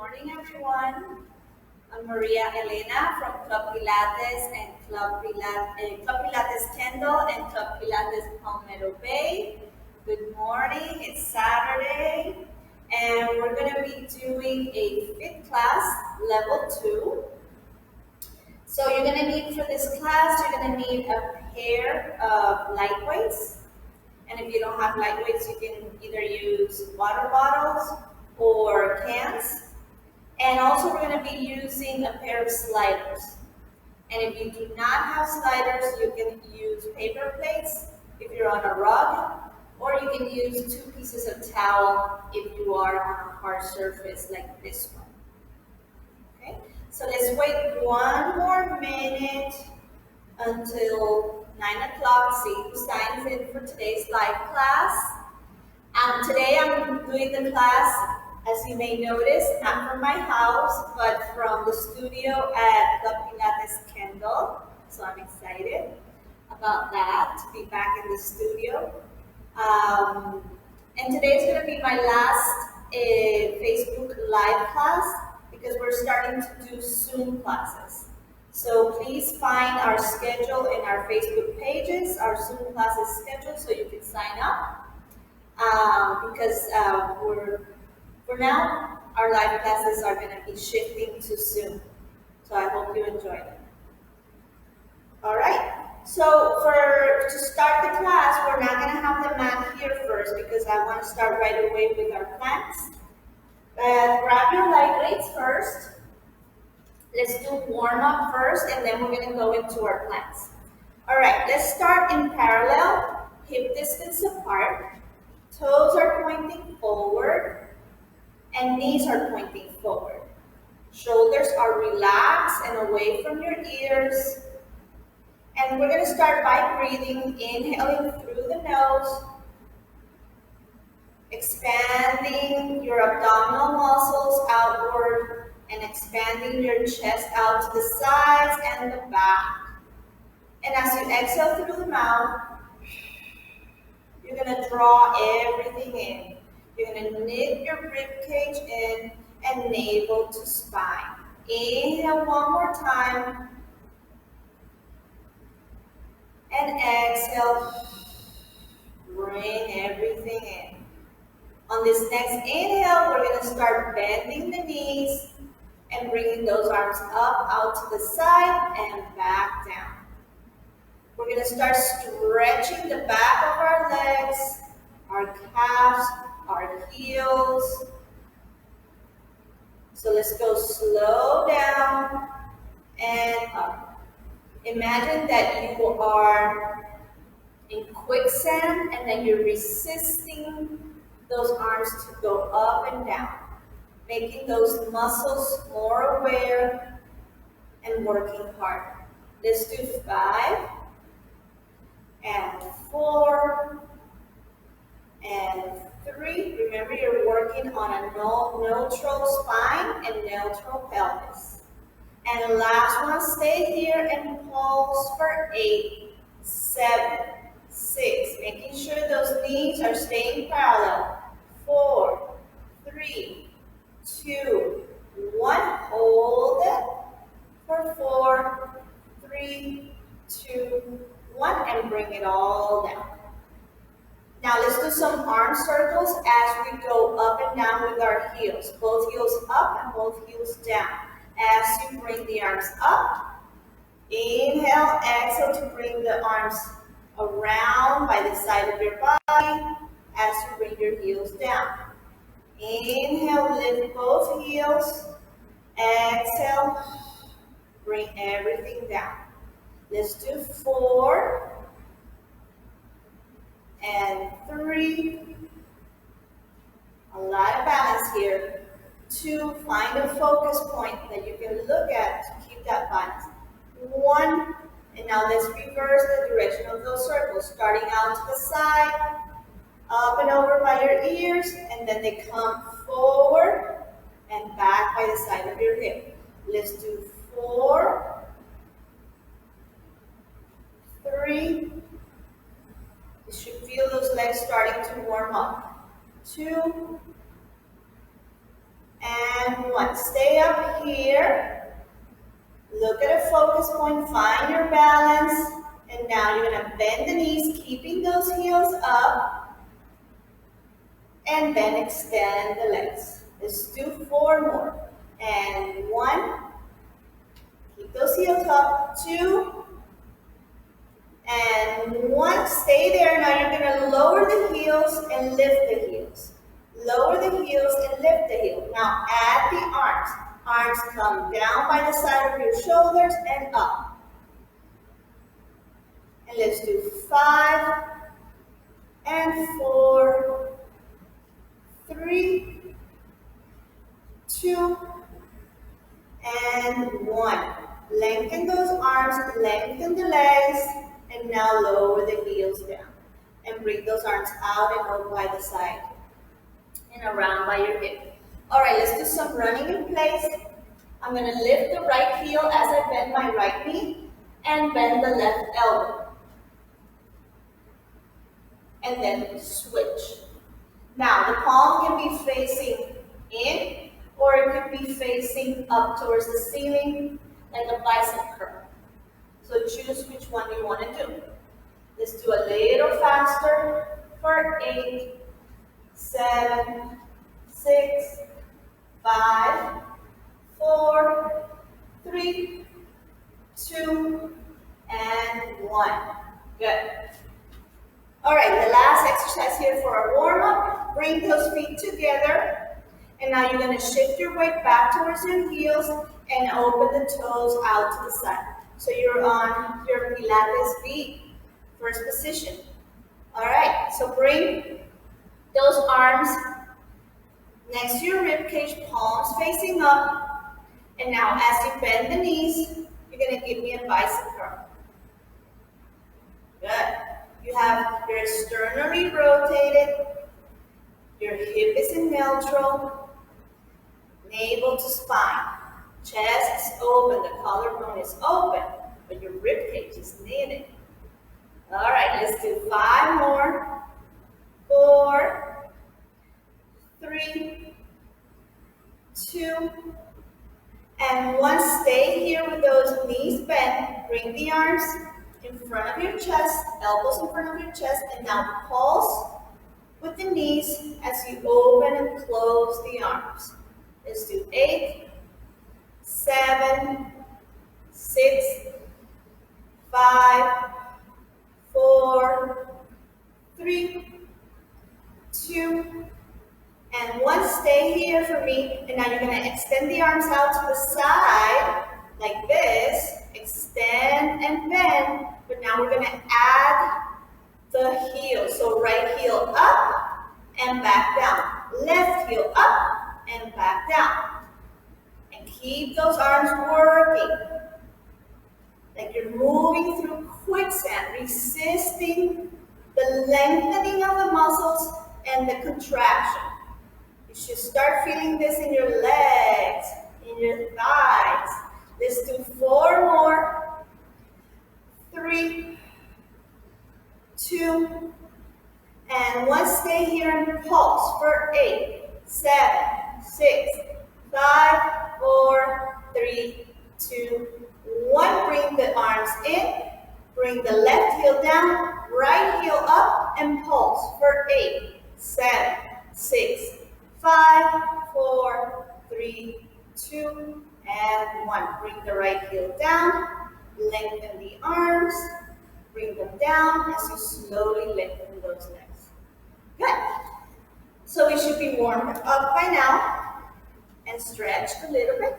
morning, everyone. I'm Maria Elena from Club Pilates and Club Pilates Kendall and Club Pilates Palmetto Bay. Good morning. It's Saturday, and we're going to be doing a fit class level 2. So you're going to need for this class, you're going to need a pair of light weights. And if you don't have light weights, you can either use water bottles or cans. And also we're going to be using a pair of sliders. And if you do not have sliders, you can use paper plates if you're on a rug, or you can use 2 pieces of towel if you are on a hard surface like this one. Okay, so let's wait one more minute until 9 o'clock, see who signs in for today's live class. Today I'm doing the class, as you may notice, not from my house, but from the studio at Club Pilates Kendall. So I'm excited about that, to be back in the studio. And today is going to be my last Facebook live class because we're starting to do Zoom classes. So please find our schedule in our Facebook pages, our Zoom classes schedule, so you can sign up. Because for now, our live classes are going to be shifting to Zoom. So I hope you enjoy them. All right. So to start the class, we're not going to have the mat here first because I want to start right away with our planks. Grab your light weights first. Let's do warm up first, and then we're going to go into our planks. All right. Let's start in parallel, hip distance apart. Toes are pointing forward, and knees are pointing forward. Shoulders are relaxed and away from your ears. And we're going to start by breathing, inhaling through the nose, expanding your abdominal muscles outward, and expanding your chest out to the sides and the back. And as you exhale through the mouth, you're going to draw everything in. You're going to knit your rib cage in and navel to spine. Inhale one more time. And exhale. Bring everything in. On this next inhale, we're going to start bending the knees and bringing those arms up, out to the side, and back down. We're going to start stretching the back of our legs, our calves, our heels. So let's go slow down and up. Imagine that you are in quicksand and then you're resisting those arms to go up and down, making those muscles more aware and working harder. Let's do 5. And 4, and 3. Remember, you're working on a neutral spine and neutral pelvis. And last one, stay here and pulse for 8, 7, 6. Making sure those knees are staying parallel. 4, 3, 2, 1. Hold it for 4, 3, 2, 1, and bring it all down. Now let's do some arm circles as we go up and down with our heels. Both heels up and both heels down. As you bring the arms up, inhale, exhale to bring the arms around by the side of your body as you bring your heels down. Inhale, lift both heels. Exhale, bring everything down. Let's do 4 and 3. A lot of balance here. 2, find a focus point that you can look at to keep that balance. 1, and now let's reverse the direction of those circles, starting out to the side, up and over by your ears, and then they come forward and back by the side of your hip. Let's do 4, 3, you should feel those legs starting to warm up. 2, and and 1. Stay up here. Look at a focus point, find your balance. And now you're going to bend the knees, keeping those heels up. And then extend the legs. Let's do 4 more. And 1. Keep those heels up. 2. And 1. Stay there. Now you're going to lower the heels and lift the heels. Lower the heels and lift the heels. Now add the arms. Arms come down by the side of your shoulders and up. And let's do 5 and 4, 3, 2, and 1. Lengthen those arms, lengthen the legs, and now lower the heels down. And bring those arms out and over by the side. And around by your hip. All right, let's do some running in place. I'm going to lift the right heel as I bend my right knee and bend the left elbow. And then switch. Now, the palm can be facing in or it could be facing up towards the ceiling like a bicep curl. So choose which one you want to do. Let's do a little faster for 8, 7, 6, 5, 4, 3, 2, and 1. Good. All right, the last exercise here for our warm-up. Bring those feet together. And now you're going to shift your weight back towards your heels and open the toes out to the side. So you're on your Pilates feet, first position. All right, so bring those arms next to your rib cage, palms facing up. And now as you bend the knees, you're going to give me a bicep curl. Good. You have your sternum rotated, your hip is in neutral, navel to spine, chest is open, the collarbone is open, but your rib cage is knitted. All right, let's do 5 more. 4, 3, 2, and 1. Stay here with those knees bent. Bring the arms in front of your chest, elbows in front of your chest, and now pulse with the knees as you open and close the arms. Let's do 8, 7, 6, 5, 4, 3, 2, and 1. Stay here for me. And now you're going to extend the arms out to the side like this. Extend and bend. But now we're going to add the heel. So right heel up and back down. Left heel up and back down. And keep those arms working. Like you're moving through quicksand, resisting the lengthening of the muscles and the contraction. You should start feeling this in your legs, in your thighs. Let's do 4 more. 3, 2, and 1. Stay here and pulse for 8, 7, 6, 5, 4, 3, 2, 1. Bring the arms in. Bring the left heel down, right heel up, and pulse for 8, 7, 6, 5, 4, 3, 2, and 1. Bring the right heel down, lengthen the arms, bring them down as you slowly lengthen those legs. Good. So we should be warmed up by now and stretched a little bit.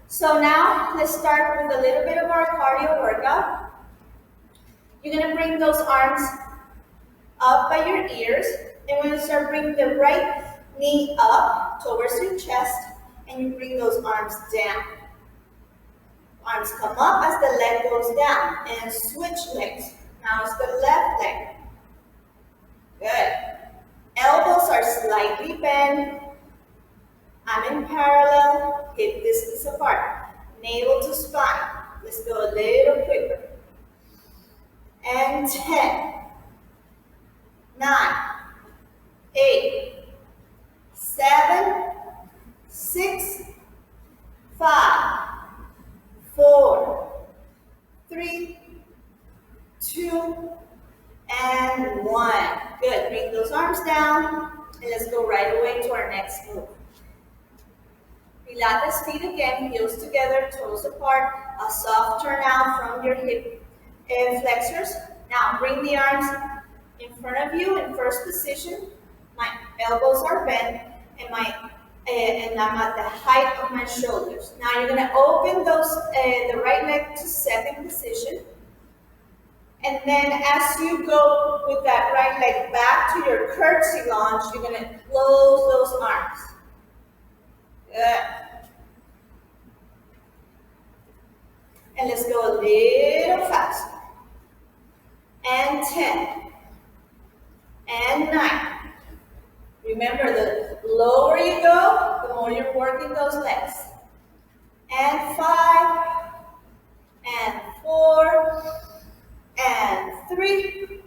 So now let's start with a little bit of our cardio workout. You're going to bring those arms up by your ears, and we're going to start bringing the right knee up towards your chest, and you bring those arms down. Arms come up as the leg goes down, and switch legs. Now it's the left leg. Good. Elbows are slightly bent. I'm in parallel, hip distance apart. Navel to spine. Let's go a little quicker. And 10, 9, 8, 7, 6, 5, 4, 3, 2, and 1. Good. Bring those arms down, and let's go right away to our next move. Pilates feet again, heels together, toes apart, a soft turn out from your hip flexors. Now bring the arms in front of you in first position. My elbows are bent, and I'm at the height of my shoulders. Now you're going to open the right leg to second position. And then as you go with that right leg back to your curtsy lunge, you're going to close those arms. Good. And let's go a little faster. And 10. And 9. Remember, the lower you go, the more you're working those legs. And 5. And 4. And 3.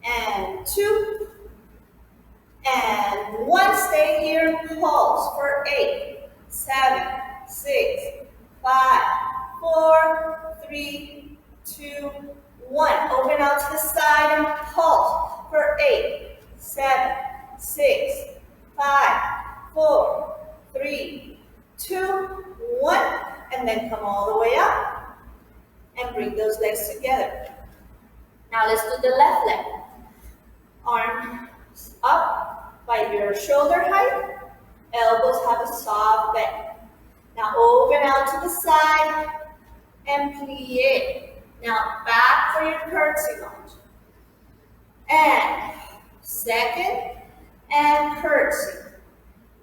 And 2. And 1. Stay here. Pulse for 8, 7, 6, 5, 4, 3, 2, 1. Open out to the side and pulse for 8, 7, 6, 5, 4, 3, 2, 1. And then come all the way up and bring those legs together. Now let's do the left leg. Arms up by your shoulder height. Elbows have a soft bend. Now open out to the side and plie. Now back for your curtsy lunge. And second and curtsy.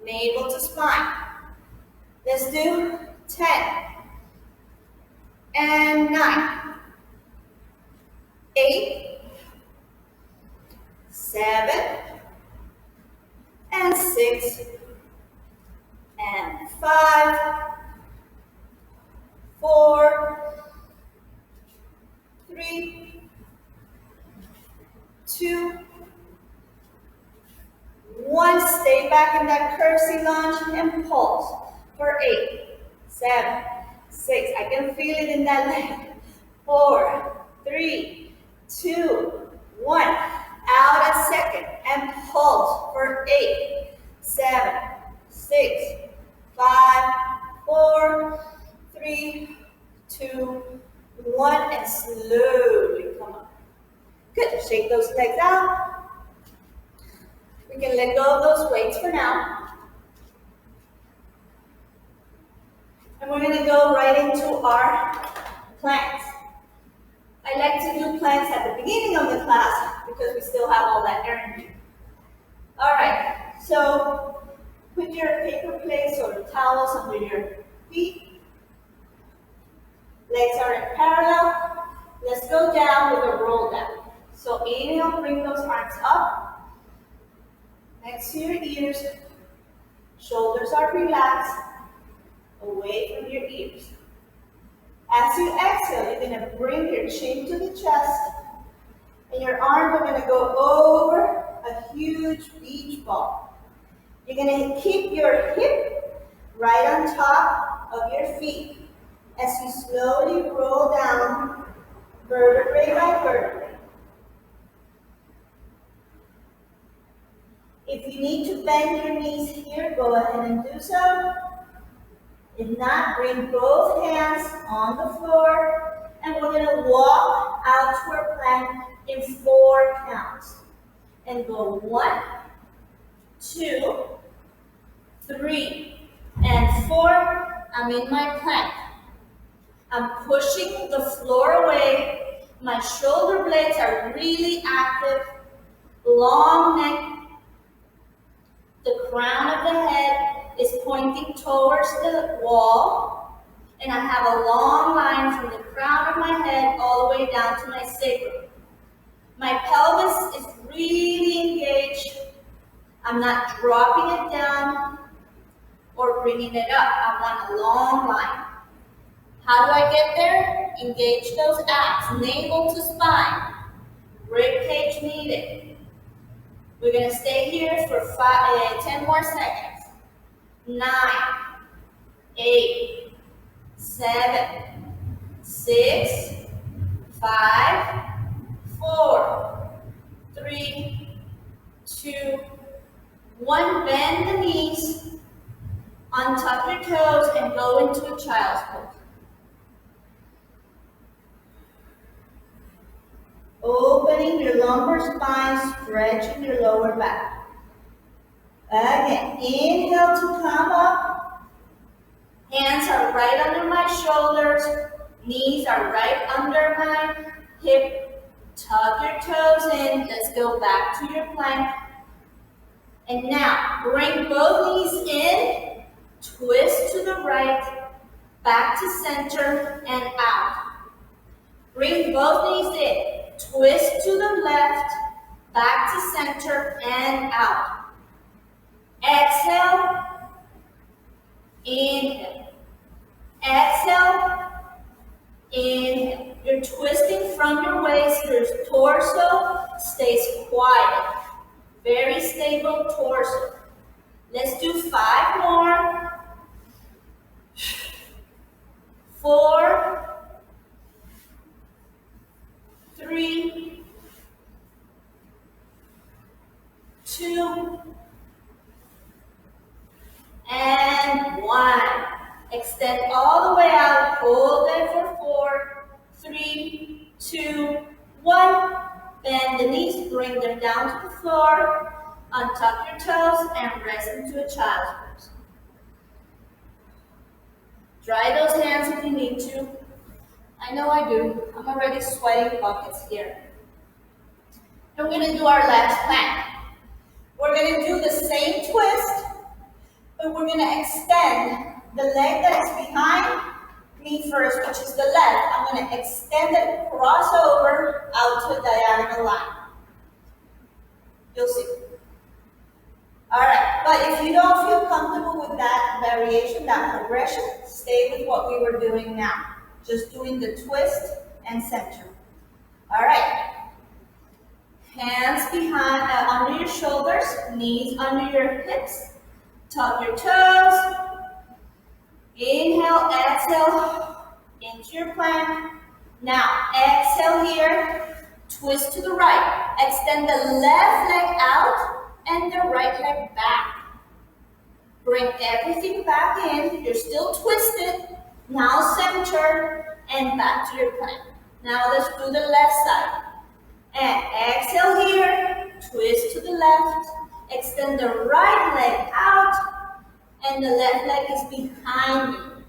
Navel to spine. Let's do 10. And 9. 8. 7. And 6. And 5. 4. 3. 2. 1. Stay back in that curtsy lunge and pulse for 8, 7, 6. I can feel it in that leg. 4, 3, 2, 1. Out a second and pulse for 8, 7, 6, 5, 4, 3, 2, 1. And slowly come up. Good. Shake those legs out. We can let go of those weights for now. And we're going to go right into our planks. I like to do planks at the beginning of the class because we still have all that energy. All right, so put your paper plates or towels under your feet. Legs are in parallel. Let's go down with a roll down. So inhale, bring those arms up. Next to your ears. Shoulders are relaxed. Away from your ears. As you exhale, you're going to bring your chin to the chest, and your arms are going to go over a huge beach ball. You're going to keep your hip right on top of your feet as you slowly roll down vertebrae by vertebrae. If you need to bend your knees here, go ahead and do so. If not, bring both hands on the floor, and we're going to walk out to our plank in 4 counts. And go 1, 2, 3, and 4. I'm in my plank. I'm pushing the floor away. My shoulder blades are really active. Long neck. The crown of the head is pointing towards the wall, and I have a long line from the crown of my head all the way down to my sacrum. My pelvis is really engaged. I'm not dropping it down or bringing it up. I want a long line. How do I get there? Engage those abs, navel to spine, rib cage needed. We're going to stay here for 10 more seconds. 9, 8, 7, 6, 5, 4, 3, 2, 1. Bend the knees, untuck your toes, and go into a child's pose. Opening your lumbar spine, stretching your lower back. Again, inhale to come up. Hands are right under my shoulders. Knees are right under my hip. Tuck your toes in. Let's go back to your plank. And now, bring both knees in. Twist to the right. Back to center and out. Bring both knees in. Twist to the left. Back to center and out. Exhale. Inhale. Exhale. Inhale. You're twisting from your waist. Your torso stays quiet. Very stable torso. Let's do 5 more. 4, 3, 2, and 1. Extend all the way out. Hold there for 4, 3, 2, 1. Bend the knees, bring them down to the floor. Untuck your toes and rest into a child's pose. Dry those hands if you need to. I know I do. I'm already sweating buckets here. And we're going to do our last plank. We're going to do the same twist, but we're going to extend the leg that is behind me first, which is the left. I'm going to extend it, cross over out to a diagonal line. You'll see. All right, but if you don't feel comfortable with that variation, that progression, stay with what we were doing now. Just doing the twist and center. All right. Hands behind, under your shoulders, knees under your hips. Tuck your toes. Inhale, exhale, into your plank. Now, exhale here, twist to the right. Extend the left leg out and the right leg back. Bring everything back in. You're still twisted. Now center and back to your plank. Now let's do the left side. And exhale here, twist to the left. Extend the right leg out and the left leg is behind you.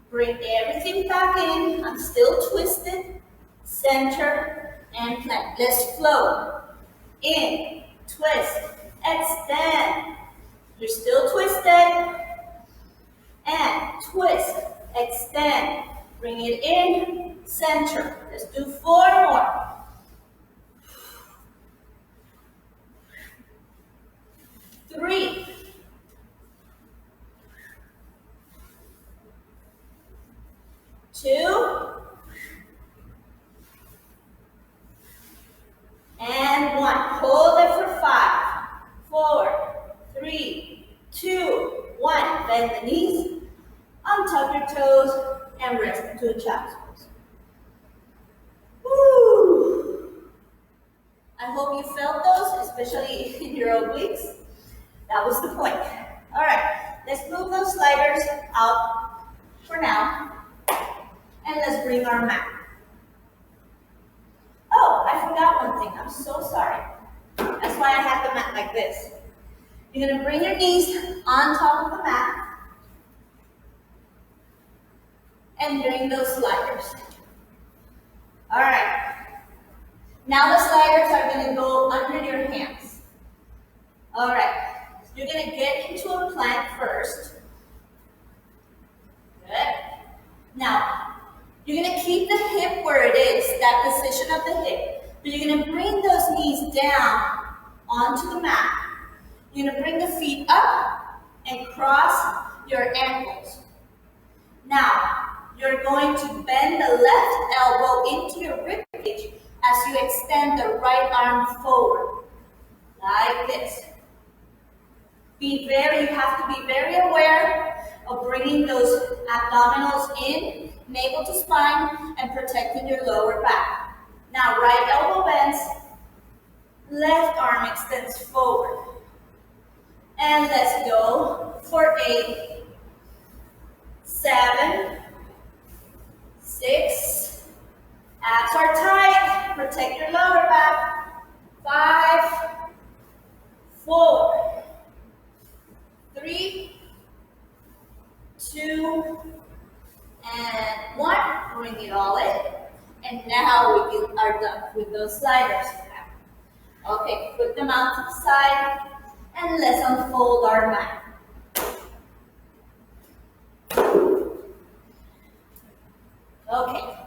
Bring everything back in. I'm still twisted. Center and plank. Let's flow. In, twist, extend. You're still twisted. And twist, extend. Bring it in, center. Let's do 4 more. 3. 2. And 1. Hold it for 5, 4, 3, 2, 1. Bend the knees, untuck your toes, and rest into a child's pose. Woo! I hope you felt those, especially in your obliques. That was the point. All right, let's move those sliders out for now. And let's bring our mat. Oh, I forgot one thing. I'm so sorry. That's why I have the mat like this. You're going to bring your knees on top of the mat. And bring those sliders. All right. Now the sliders are going to go under your hands. All right. You're going to get into a plank first. Good. Now, you're going to keep the hip where it is, that position of the hip. But you're going to bring those knees down onto the mat. You're going to bring the feet up and cross your ankles. Now, you're going to bend the left elbow into your rib cage as you extend the right arm forward, like this. You have to be very aware of bringing bringing those abdominals in, navel to spine, and protecting your lower back. Now, right elbow bends, left arm extends forward. And let's go for 8, 7, 6, abs are tight, protect your lower back, 5, 4, 3, 2, and 1. Bring it all in. And now we are done with those sliders. Okay, put them out to the side, and let's unfold our mat. Okay,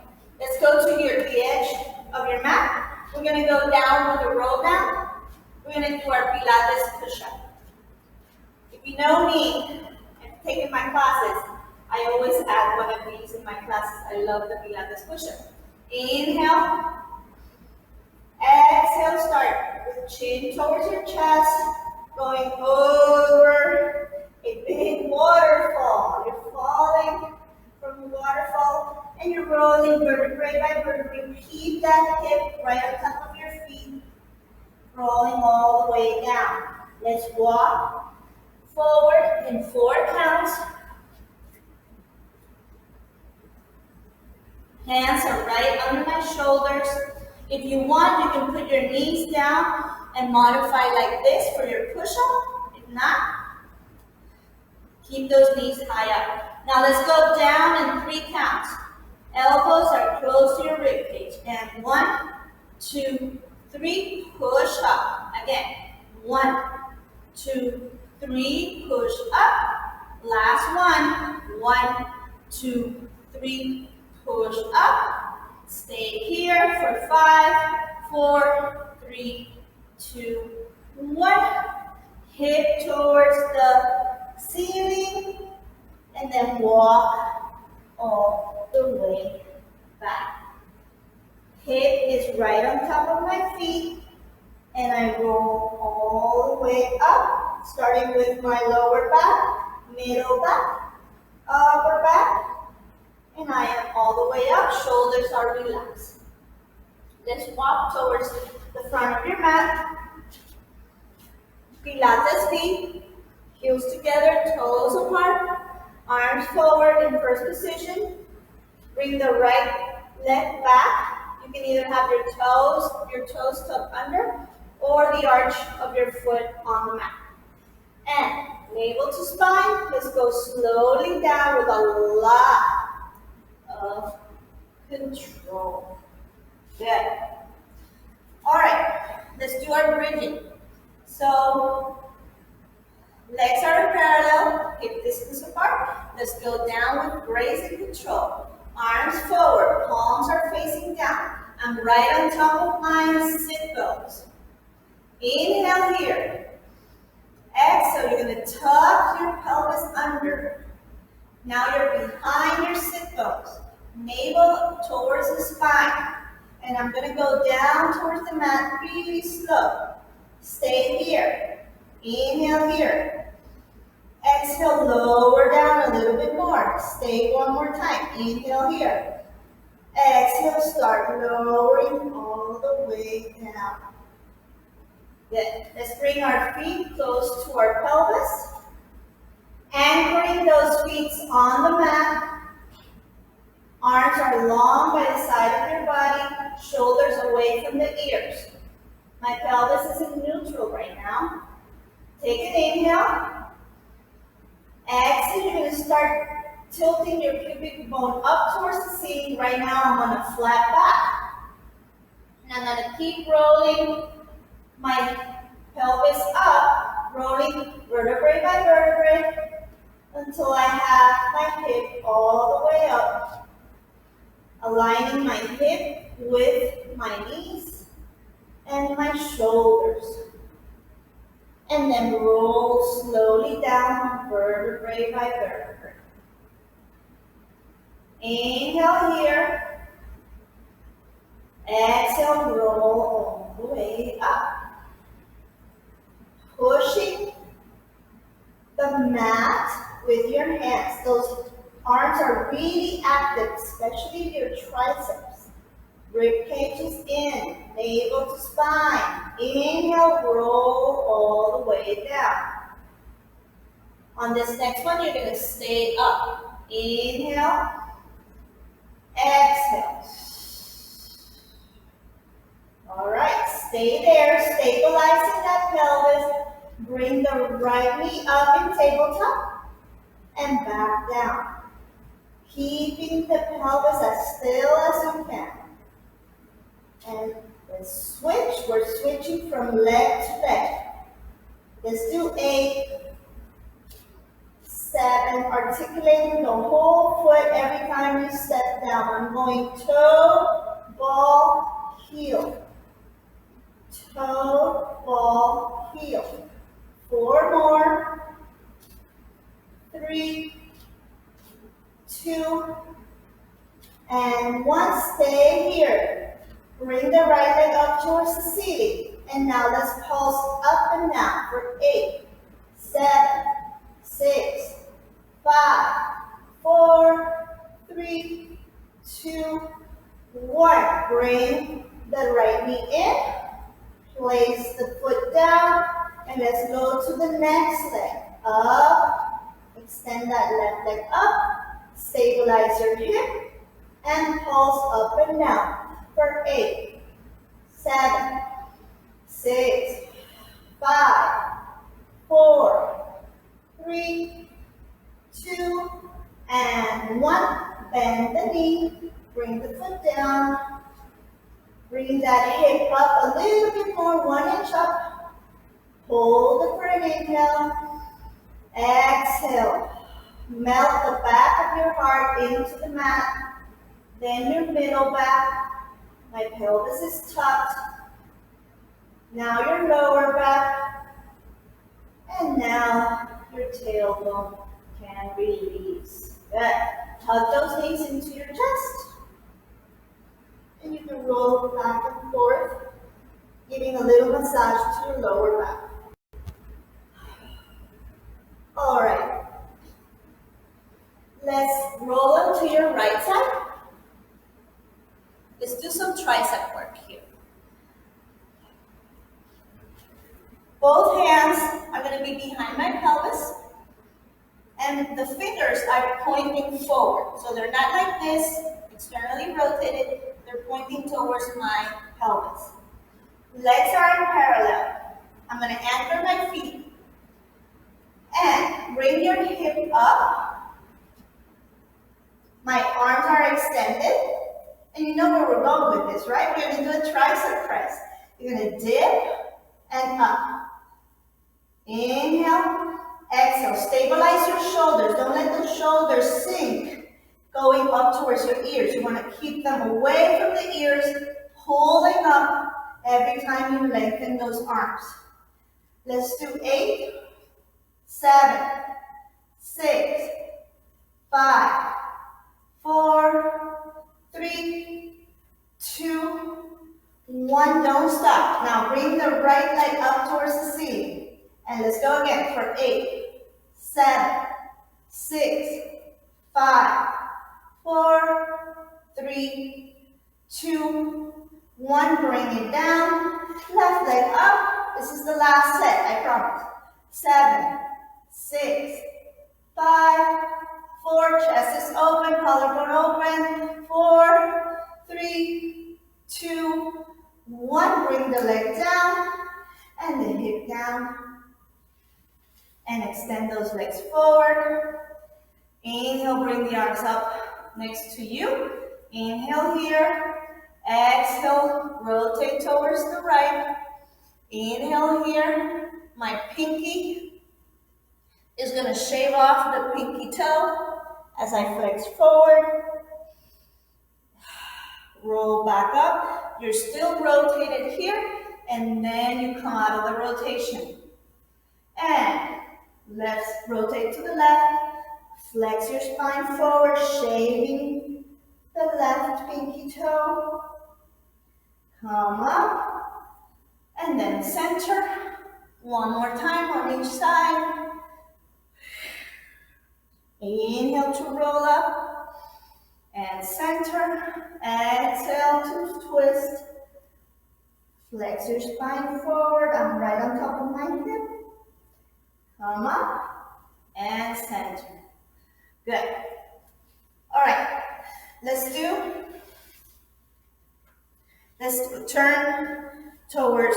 let's go to the edge of your mat. We're going to go down with a roll down. We're going to do our Pilates push-up. If you know me and taken my classes, I always add one of these in my classes. I love the Pilates push-up. Inhale. Exhale, start with chin towards your chest, going over a big waterfall. You're falling from the waterfall and you're rolling vertebrae by vertebrae. Keep that hip right on top of your feet, rolling all the way down. Let's walk forward in 4 counts. Hands are right under my shoulders. If you want, you can put your knees down and modify like this for your push-up. If not, keep those knees high up. Now let's go down in 3 counts. Elbows are close to your rib cage. And 1, 2, 3, push up. Again, 1, 2, 3, push up. Last one, 1, 2, 3, push up. Stay here for 5, 4, 3, 2, 1. Hip towards the ceiling and then walk all the way back. Hip is right on top of my feet and I roll all the way up, starting with my lower back, middle back, upper back, and I am all the way up, shoulders are relaxed. Let's walk towards the front of your mat. Pilates feet, heels together, toes apart, arms forward in first position. Bring the right leg back. You can either have your toes tucked under, or the arch of your foot on the mat. And navel to spine, let's go slowly down with a lot of control. Good. All right, let's do our bridging. So, legs are parallel, hip distance apart. Let's go down with grace and control. Arms forward, palms are facing down. I'm right on top of my sit bones. Inhale here. Exhale, you're going to tuck your pelvis under. Now you're behind your sit bones. Navel towards the spine. And I'm going to go down towards the mat really slow. Stay here. Inhale here. Exhale, lower down a little bit more. Stay one more time. Inhale here. Exhale, start lowering all the way down. Good. Let's bring our feet close to our pelvis. Anchoring those feet on the mat. Arms are long by the side of your body. Shoulders away from the ears. My pelvis is in neutral right now. Take an inhale. Exhale, you're going to start tilting your pubic bone up towards the ceiling. Right now, I'm on a flat back. And I'm going to keep rolling my pelvis up, rolling vertebrae by vertebrae until I have my hip all the way up. Aligning my hip with my knees and my shoulders. And then roll slowly down vertebrae by vertebrae. Inhale here. Exhale, roll all the way up. Pushing the mat with your hands. Those arms are really active, especially your triceps. Rib cage is in, navel to spine. Inhale, roll all the way down. On this next one, you're going to stay up. Inhale, exhale. All right, stay there, stabilizing that pelvis. Bring the right knee up in tabletop and back down. Keeping the pelvis as still as you can. And let's switch. We're switching from leg to leg. Let's do 8, 7, articulating the whole foot every time you step down. I'm going toe, ball, heel. Toe, ball, heel. 4 more. 3, 2, and 1. Stay here. Bring the right leg up towards the ceiling. And now let's pulse up and down for 8, 7, 6, 5, 4, 3, 2, 1. Bring the right knee in. Place the foot down. And let's go to the next leg. Up. Extend that left leg up. Stabilize your hip. And pulse up and down for 8, 7, 6, 5, 4, 3, 2, and 1. Bend the knee. Bring the foot down. Bring that hip up a little bit more, 1 inch up. Hold it for an inhale. Exhale. Melt the back of your heart into the mat. Then your middle back. My pelvis is tucked. Now your lower back. And now your tailbone can release. Good. Hug those knees into your chest. And you can roll back and forth, giving a little massage to your lower back. All right. Let's roll onto your right side. Let's do some tricep work here. Both hands are going to be behind my pelvis. And the fingers are pointing forward. So they're not like this, externally rotated. They're pointing towards my pelvis. Legs are in parallel. I'm going to anchor my feet. And bring your hip up. My arms are extended. And you know where we're going with this, right? We're going to do a tricep press. You're going to dip and up. Inhale, exhale. Stabilize your shoulders. Don't let those shoulders sink going up towards your ears. You want to keep them away from the ears, pulling up every time you lengthen those arms. Let's do 8, 7, 6, 5, 4, 3, 2, 1. Don't stop. Now bring the right leg up towards the ceiling. And let's go again for 8, 7, 6, 5, 4, 3, 2, 1. Bring it down. Left leg up. This is the last set, I promise. 7, 6, 5, 4. Chest is open. Collarbone open. 4, 3, 2, 1. Bring the leg down and the hip down. And extend those legs forward. Inhale, bring the arms up next to you. Inhale here. Exhale, rotate towards the right. Inhale here. My pinky is going to shave off the pinky toe as I flex forward. Roll back up. You're still rotated here. And then you come out of the rotation. And let's rotate to the left. Flex your spine forward, shaving the left pinky toe. Come up. And then center. One more time on each side. Inhale to roll up and center. Exhale to twist. Flex your spine forward. I'm right on top of my hip. Come up and center. Good. All right. Let's turn towards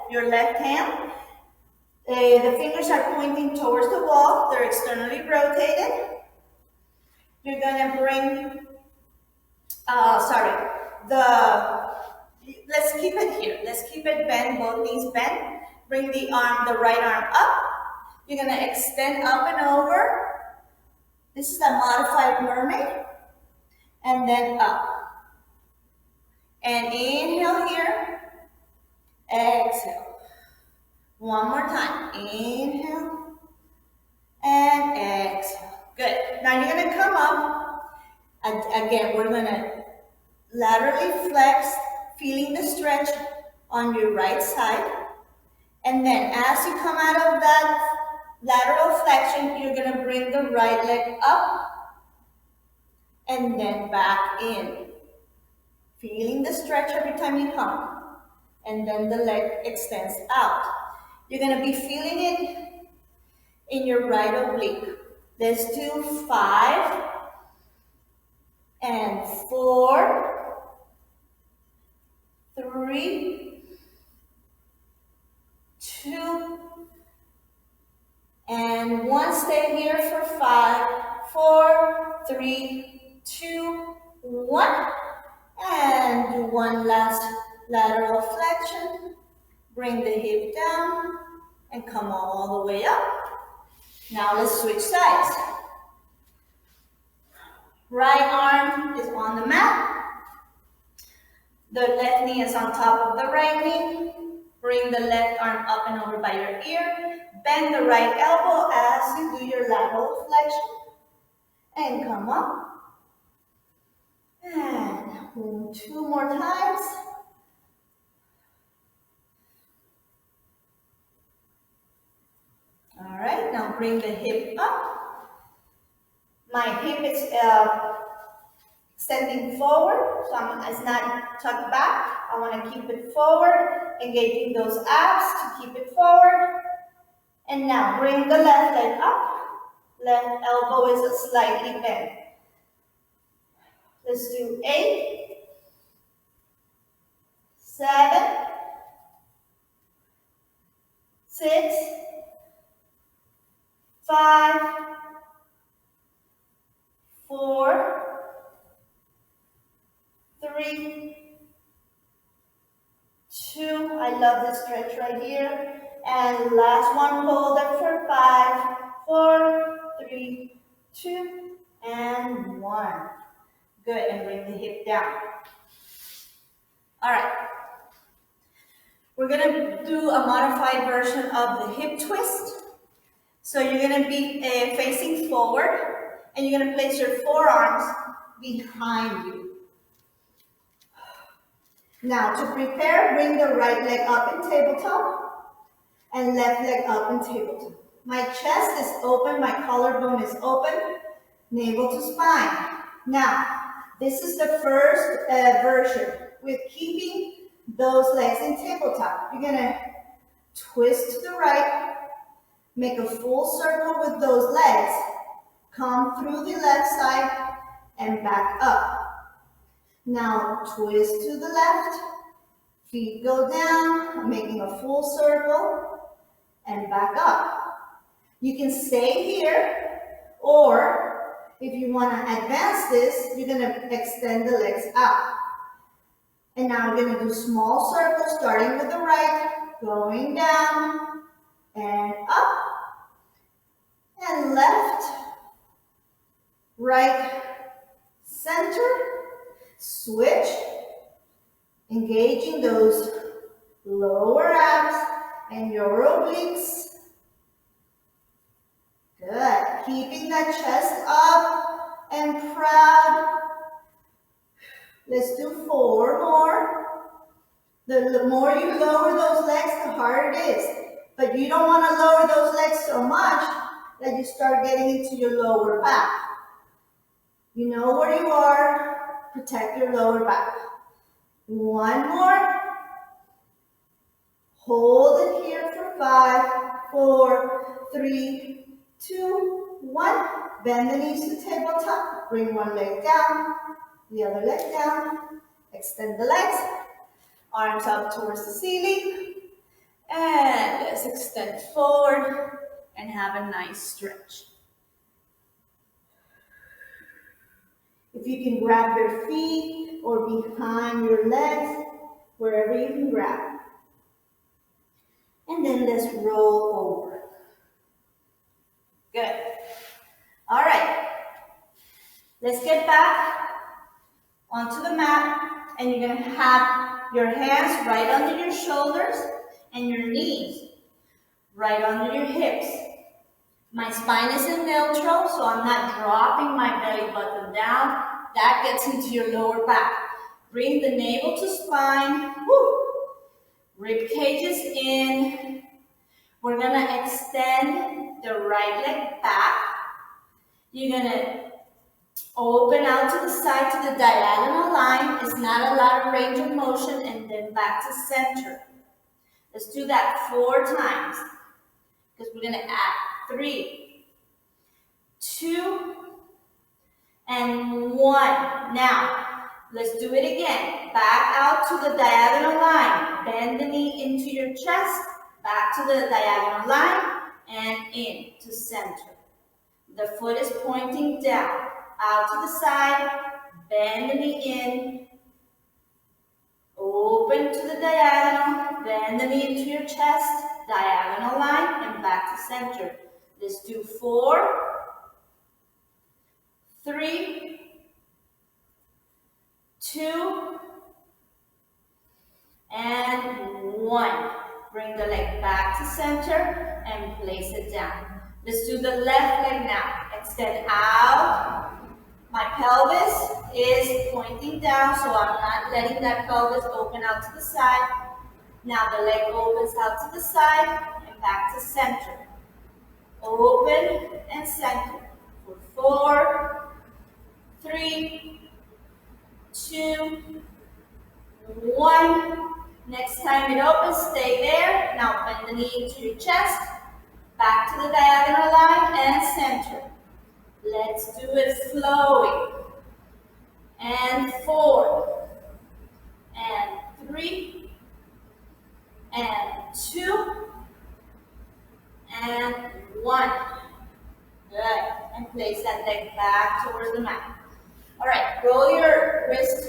your left hand. The fingers are pointing towards the wall. They're externally rotated. You're gonna bring, let's keep it here. Let's keep it bent, both knees bent. Bring the right arm up. You're gonna extend up and over. This is a modified mermaid. And then up. And inhale here. Exhale. One more time. Inhale. And exhale. Good. Now you're going to come up. Again, we're going to laterally flex, feeling the stretch on your right side. And then as you come out of that lateral flexion, you're going to bring the right leg up and then back in. Feeling the stretch every time you come. And then the leg extends out. You're going to be feeling it in your right oblique. Let's do 5 and 4, 3, 2, and 1. Stay here for 5, 4, 3, 2, 1. And do one last lateral flexion. Bring the hip down and come all the way up. Now let's switch sides. Right arm is on the mat. The left knee is on top of the right knee. Bring the left arm up and over by your ear. Bend the right elbow as you do your lateral flexion. And come up. And 2 more times. All right, now bring the hip up. My hip is extending forward, so it's not tucked back. I want to keep it forward, engaging those abs to keep it forward. And now bring the left leg up. Left elbow is slightly bent. Let's do 8, 7, 6, 5, 4, 3, 2. I love this stretch right here. And last one, hold it for 5, 4, 3, 2, and 1. Good, and bring the hip down. All right. We're gonna do a modified version of the hip twist. So you're gonna be facing forward, and you're gonna place your forearms behind you. Now to prepare, bring the right leg up in tabletop, and left leg up in tabletop. My chest is open, my collarbone is open, navel to spine. Now, this is the first version with keeping those legs in tabletop. You're gonna twist to the right, make a full circle with those legs, come through the left side and back up. Now twist to the left, feet go down, making a full circle and back up. You can stay here, or if you want to advance this, you're going to extend the legs out. And now we're going to do small circles, starting with the right, going down, and up, and left, right, center, switch, engaging those lower abs and your obliques. Good. Keeping that chest up and proud. Let's do 4 more. The more you lower those legs, the harder it is. But you don't want to lower those legs so much that you start getting into your lower back. You know where you are, protect your lower back. One more. Hold it here for 5, 4, 3, 2, 1. Bend the knees to tabletop. Bring one leg down, the other leg down. Extend the legs. Arms up towards the ceiling. And let's extend forward and have a nice stretch. If you can grab your feet or behind your legs, wherever you can grab. And then let's roll over. Good. All right. Let's get back onto the mat, and you're going to have your hands right under your shoulders and your knees right under your hips. My spine is in neutral, so I'm not dropping my belly button down. That gets into your lower back. Bring the navel to spine. Woo. Rib cages in. We're going to extend the right leg back. You're going to open out to the side to the diagonal line. It's not a lot of range of motion, and then back to center. Let's do that 4 times, because we're going to add 3, 2, and 1. Now, let's do it again. Back out to the diagonal line. Bend the knee into your chest. Back to the diagonal line and in to center. The foot is pointing down. Out to the side. Bend the knee in. Open to the diagonal. Bend the knee into your chest. Diagonal line and back to center. Let's do 4, 3, 2, and 1. Bring the leg back to center and place it down. Let's do the left leg now. Extend out. My pelvis is pointing down, so I'm not letting that pelvis open out to the side. Now the leg opens out to the side and back to center. Open and center for 4, 3, 2, 1. Next time it opens, stay there. Now bend the knee into your chest. Back to the diagonal line and center. Let's do it flowing. And 4, and 3, and 2, and 1. Good. And place that leg back towards the mat. All right, roll your wrist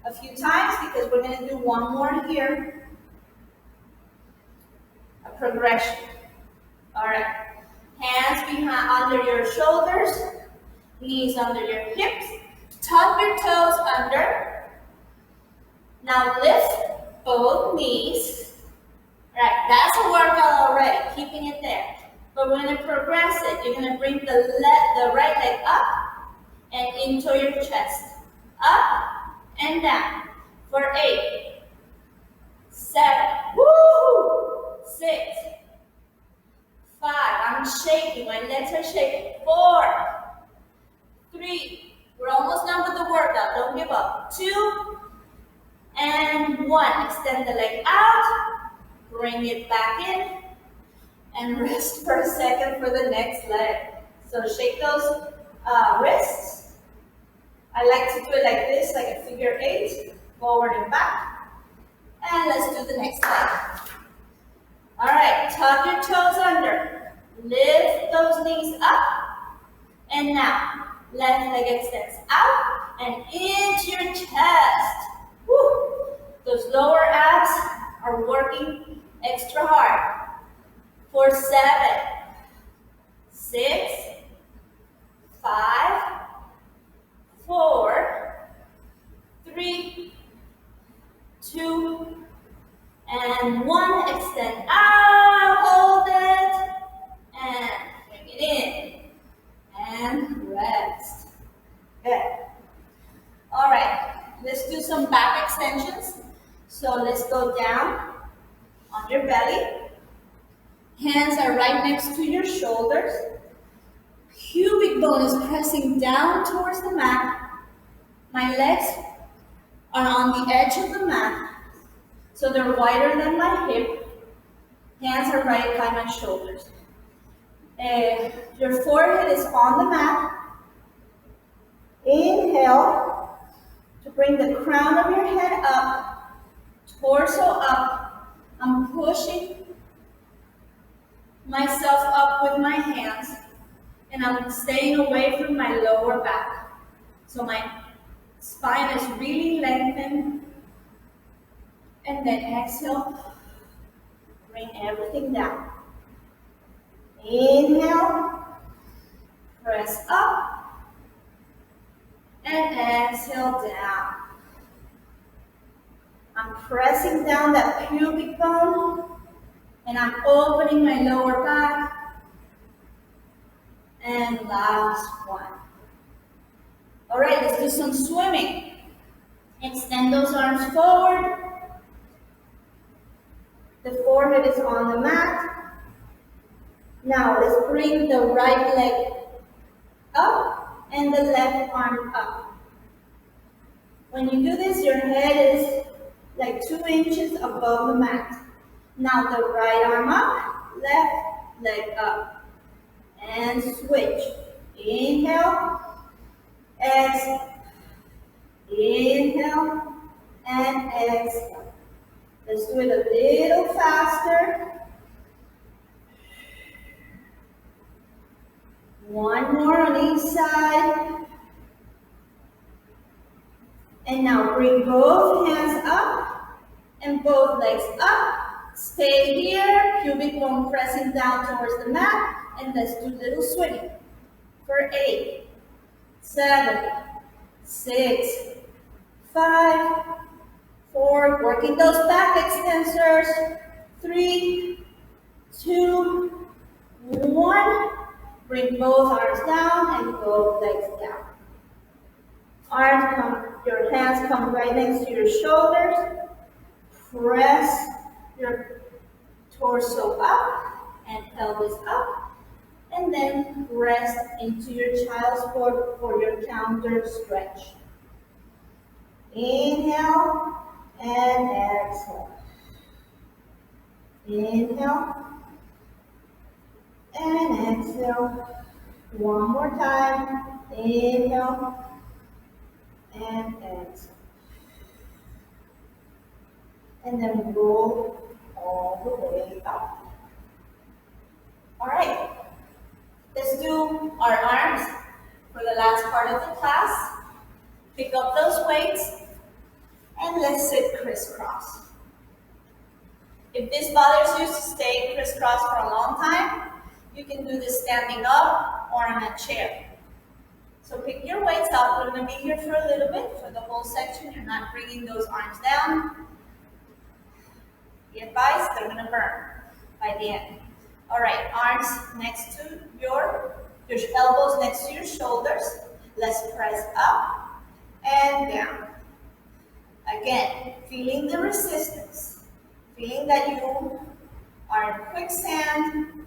a few times because we're going to do one more here. A progression. All right. Hands behind under your shoulders, knees under your hips. Tuck your toes under. Now lift both knees. All right, that's a workout already, keeping it there. But we're going to progress it. You're going to bring the right leg up and into your chest. Up and down for 8, 7, woo, 6, 5, I'm shaking, my legs are shaking, 4, 3, we're almost done with the workout, don't give up, 2, and 1, extend the leg out, bring it back in, and rest for a second for the next leg. So shake those wrists. I like to do it like this, like a figure 8, forward and back. And let's do the next leg. All right, tuck your toes under. Lift those knees up. And now, left leg extends out and into your chest. Woo. Those lower abs are working extra hard. For 7, 6, 5, 4, 3, 2, and 1. Extend out, hold it, and bring it in, and rest. Good. All right, let's do some back extensions. So let's go down on your belly. Hands are right next to your shoulders. bone is pressing down towards the mat. My legs are on the edge of the mat, so they're wider than my hip. Hands are right by my shoulders. Your forehead is on the mat. Inhale to bring the crown of your head up, torso up. I'm pushing myself up with my hands, and I'm staying away from my lower back. So my spine is really lengthened. And then exhale, bring everything down. Inhale, press up, and exhale down. I'm pressing down that pubic bone, and I'm opening my lower back. And last one. All right, let's do some swimming. Extend those arms forward. The forehead is on the mat. Now let's bring the right leg up and the left arm up. When you do this, your head is like 2 inches above the mat. Now the right arm up, left leg up. And switch. Inhale, exhale. Inhale and exhale. Let's do it a little faster. One more on each side. And now bring both hands up and both legs up. Stay here, pubic bone pressing down towards the mat. And let's do little swimming for 8, 7, 6, 5, 4, working those back extensors. 3, 2, 1. Bring both arms down and both legs down. Your hands come right next to your shoulders. Press your torso up and pelvis up. And then rest into your child's pose for your counter stretch. Inhale and exhale. Inhale and exhale. One more time. Inhale and exhale. And then roll all the way up. All right. Let's do our arms for the last part of the class. Pick up those weights and let's sit crisscross. If this bothers you to stay crisscross for a long time, you can do this standing up or on a chair. So pick your weights up. We're going to be here for a little bit, for the whole section. You're not bringing those arms down. Be advised, they're going to burn by the end. All right, arms next to your elbows next to your shoulders. Let's press up and down. Again, feeling the resistance. Feeling that you are in quicksand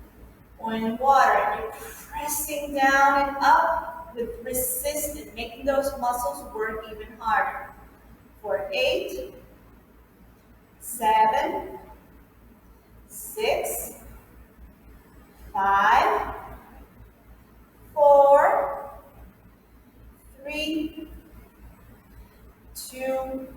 or in water and you're pressing down and up with resistance, making those muscles work even harder. For 8, 7, 6, 5, 4, 3, 2,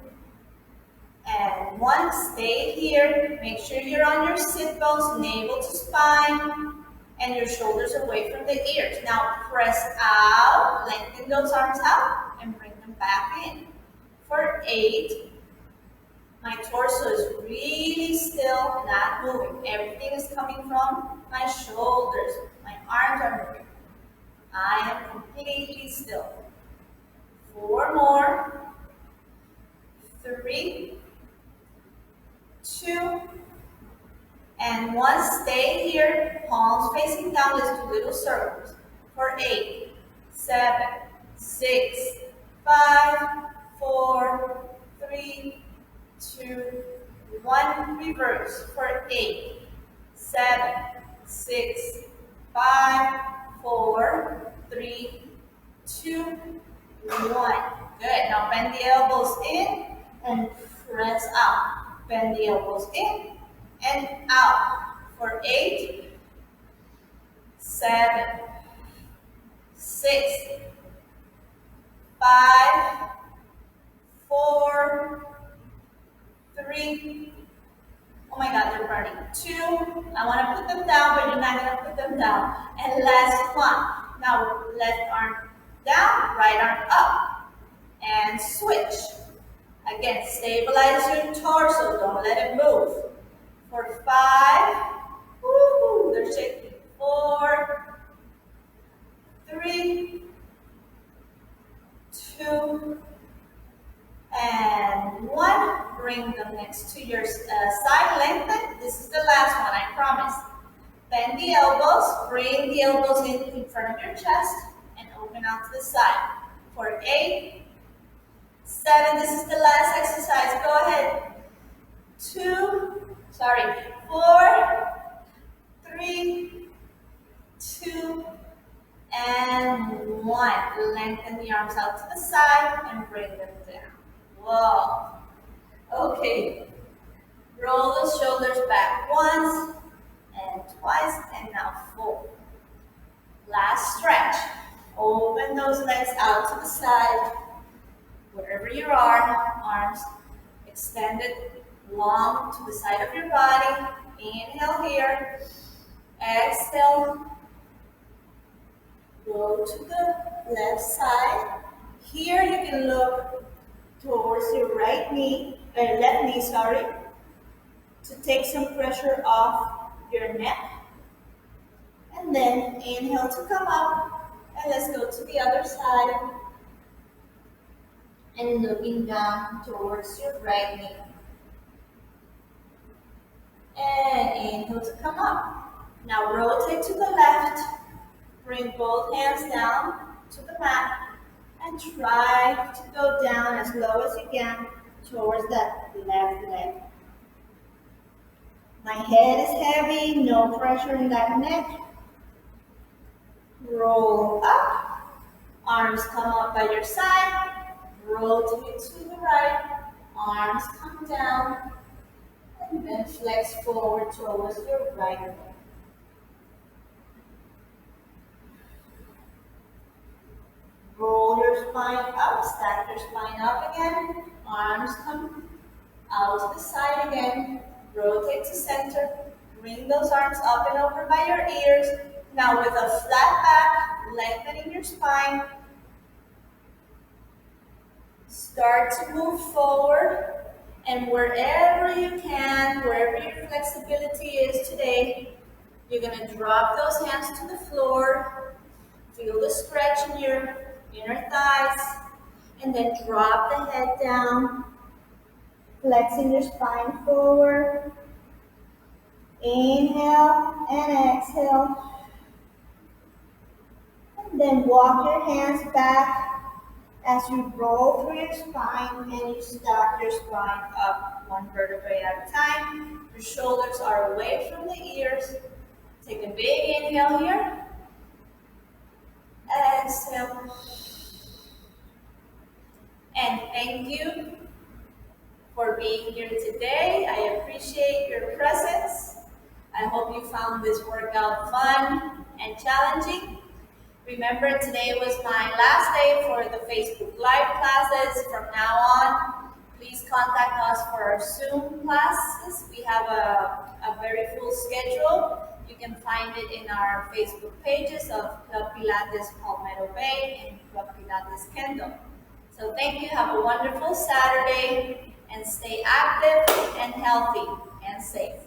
and 1. Stay here. Make sure you're on your sit bones, navel to spine, and your shoulders away from the ears. Now press out, lengthen those arms out, and bring them back in. For 8, my torso is really still, not moving. Everything is coming from my shoulders. My arms are moving. I am completely still. 4 more. 3, 2, and 1. Stay here. Palms facing down. Let's do little circles. For 8, 7, 6, 5, 4, 3, 2, 1. Reverse. For 8, 7, 6, 5, 4, 3, 2, 1. Good. Now bend the elbows in and press out. Bend the elbows in and out for 8, 7, 6, 5, 4, 3. Oh my God, they're burning. 2. I want to put them down, but you're not going to put them down. And last one. Now left arm down, right arm up. And switch. Again, stabilize your torso. Don't let it move. For 5. Woo-hoo, they're shaking. 4, 3, 2, and 1. Bring them next to your side. Lengthen. This is the last one, I promise. Bend the elbows. Bring the elbows in front of your chest and open out to the side. For 8, 7. This is the last exercise. Go ahead. 4, 3, 2, and 1. Lengthen the arms out to the side and bring them down. Whoa. Okay. Roll the shoulders back once and twice, and now 4. Last stretch. Open those legs out to the side. Wherever you are, arms extended long to the side of your body. Inhale here. Exhale. Go to the left side. Here you can look towards your left knee, to take some pressure off your neck. And then inhale to come up, and let's go to the other side. And looking down towards your right knee. And inhale to come up. Now rotate to the left. Bring both hands down to the mat. And try to go down as low as you can towards that left leg. My head is heavy, no pressure in that neck. Roll up. Arms come up by your side. Rotate to the right. Arms come down. And then flex forward towards your right leg. Roll your spine up, stack your spine up again. Arms come out to the side again. Rotate to center. Bring those arms up and over by your ears. Now with a flat back, lengthening your spine. Start to move forward. And wherever you can, wherever your flexibility is today, you're going to drop those hands to the floor. Feel the stretch in your inner thighs, and then drop the head down, flexing your spine forward. Inhale and exhale. And then walk your hands back as you roll through your spine and you stack your spine up one vertebrae at a time. Your shoulders are away from the ears. Take a big inhale here. Exhale. And thank you for being here today. I appreciate your presence. I hope you found this workout fun and challenging. Remember, today was my last day for the Facebook Live classes. From now on, please contact us for our Zoom classes. We have a very full schedule. You can find it in our Facebook pages of Club Pilates Palmetto Bay and Club Pilates Kendall. So thank you. Have a wonderful Saturday and stay active and healthy and safe.